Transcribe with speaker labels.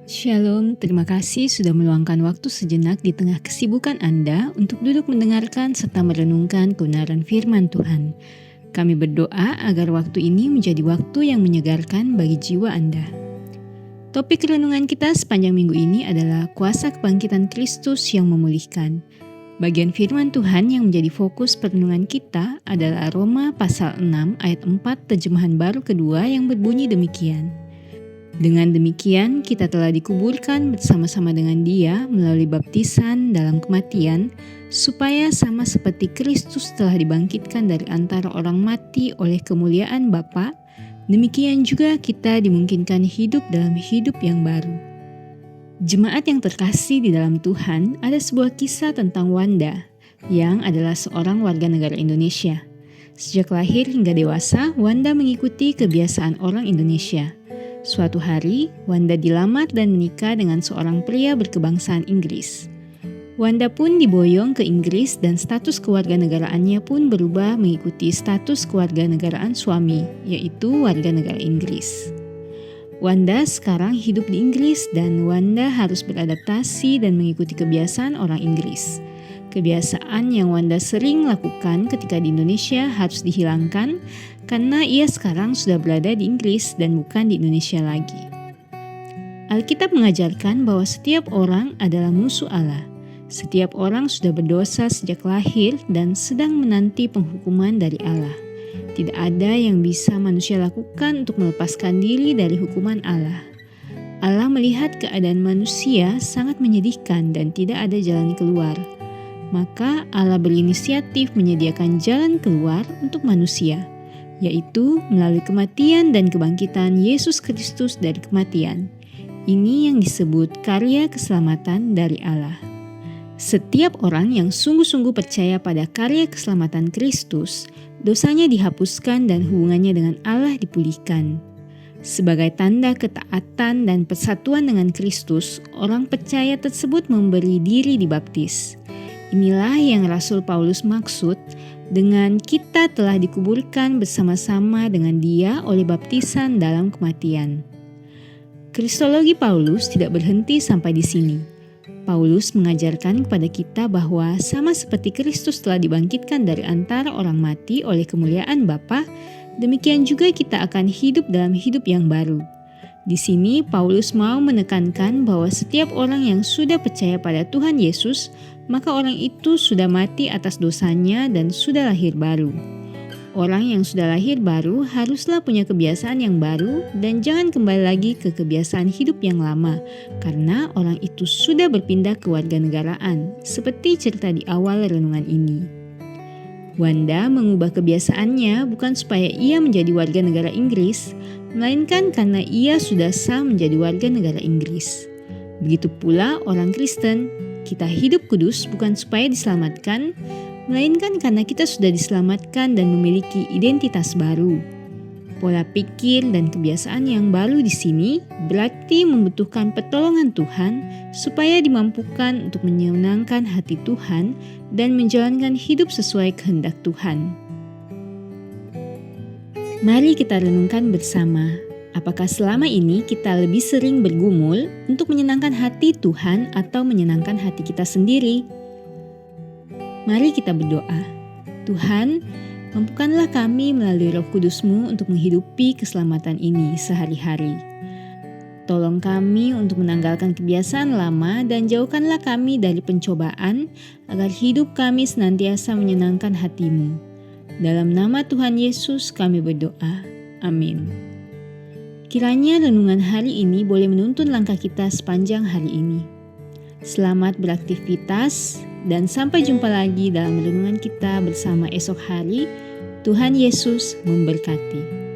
Speaker 1: Shalom, terima kasih sudah meluangkan waktu sejenak di tengah kesibukan Anda untuk duduk mendengarkan serta merenungkan kebenaran firman Tuhan. Kami berdoa agar waktu ini menjadi waktu yang menyegarkan bagi jiwa Anda. Topik renungan kita sepanjang minggu ini adalah kuasa kebangkitan Kristus yang memulihkan. Bagian firman Tuhan yang menjadi fokus perenungan kita adalah Roma pasal 6 ayat 4 terjemahan baru kedua yang berbunyi demikian. Dengan demikian, kita telah dikuburkan bersama-sama dengan Dia melalui baptisan dalam kematian, supaya sama seperti Kristus telah dibangkitkan dari antara orang mati oleh kemuliaan Bapa, demikian juga kita dimungkinkan hidup dalam hidup yang baru. Jemaat yang terkasih di dalam Tuhan, ada sebuah kisah tentang Wanda, yang adalah seorang warga negara Indonesia. Sejak lahir hingga dewasa, Wanda mengikuti kebiasaan orang Indonesia. Suatu hari, Wanda dilamar dan menikah dengan seorang pria berkebangsaan Inggris. Wanda pun diboyong ke Inggris dan status kewarganegaraannya pun berubah mengikuti status kewarganegaraan suami, yaitu warga negara Inggris. Wanda sekarang hidup di Inggris dan Wanda harus beradaptasi dan mengikuti kebiasaan orang Inggris. Kebiasaan yang Wanda sering lakukan ketika di Indonesia harus dihilangkan karena ia sekarang sudah berada di Inggris dan bukan di Indonesia lagi. Alkitab mengajarkan bahwa setiap orang adalah musuh Allah. Setiap orang sudah berdosa sejak lahir dan sedang menanti penghukuman dari Allah. Tidak ada yang bisa manusia lakukan untuk melepaskan diri dari hukuman Allah. Allah melihat keadaan manusia sangat menyedihkan dan tidak ada jalan keluar. Maka Allah berinisiatif menyediakan jalan keluar untuk manusia, yaitu melalui kematian dan kebangkitan Yesus Kristus dari kematian. Ini yang disebut karya keselamatan dari Allah. Setiap orang yang sungguh-sungguh percaya pada karya keselamatan Kristus, dosanya dihapuskan dan hubungannya dengan Allah dipulihkan. Sebagai tanda ketaatan dan persatuan dengan Kristus, orang percaya tersebut memberi diri dibaptis. Inilah yang Rasul Paulus maksud dengan kita telah dikuburkan bersama-sama dengan Dia oleh baptisan dalam kematian. Kristologi Paulus tidak berhenti sampai di sini. Paulus mengajarkan kepada kita bahwa sama seperti Kristus telah dibangkitkan dari antara orang mati oleh kemuliaan Bapa, demikian juga kita akan hidup dalam hidup yang baru. Di sini Paulus mau menekankan bahwa setiap orang yang sudah percaya pada Tuhan Yesus, maka orang itu sudah mati atas dosanya dan sudah lahir baru. Orang yang sudah lahir baru haruslah punya kebiasaan yang baru dan jangan kembali lagi ke kebiasaan hidup yang lama, karena orang itu sudah berpindah ke warganegaraan, seperti cerita di awal renungan ini. Wanda mengubah kebiasaannya bukan supaya ia menjadi warga negara Inggris, melainkan karena ia sudah sah menjadi warga negara Inggris. Begitu pula orang Kristen, kita hidup kudus bukan supaya diselamatkan, melainkan karena kita sudah diselamatkan dan memiliki identitas baru. Pola pikir dan kebiasaan yang baru di sini berarti membutuhkan pertolongan Tuhan supaya dimampukan untuk menyenangkan hati Tuhan dan menjalankan hidup sesuai kehendak Tuhan. Mari kita renungkan bersama, apakah selama ini kita lebih sering bergumul untuk menyenangkan hati Tuhan atau menyenangkan hati kita sendiri? Mari kita berdoa. Tuhan, mampukanlah kami melalui Roh Kudus-Mu untuk menghidupi keselamatan ini sehari-hari. Tolong kami untuk menanggalkan kebiasaan lama dan jauhkanlah kami dari pencobaan agar hidup kami senantiasa menyenangkan hati-Mu. Dalam nama Tuhan Yesus kami berdoa. Amin. Kiranya renungan hari ini boleh menuntun langkah kita sepanjang hari ini. Selamat beraktivitas dan sampai jumpa lagi dalam renungan kita bersama esok hari. Tuhan Yesus memberkati.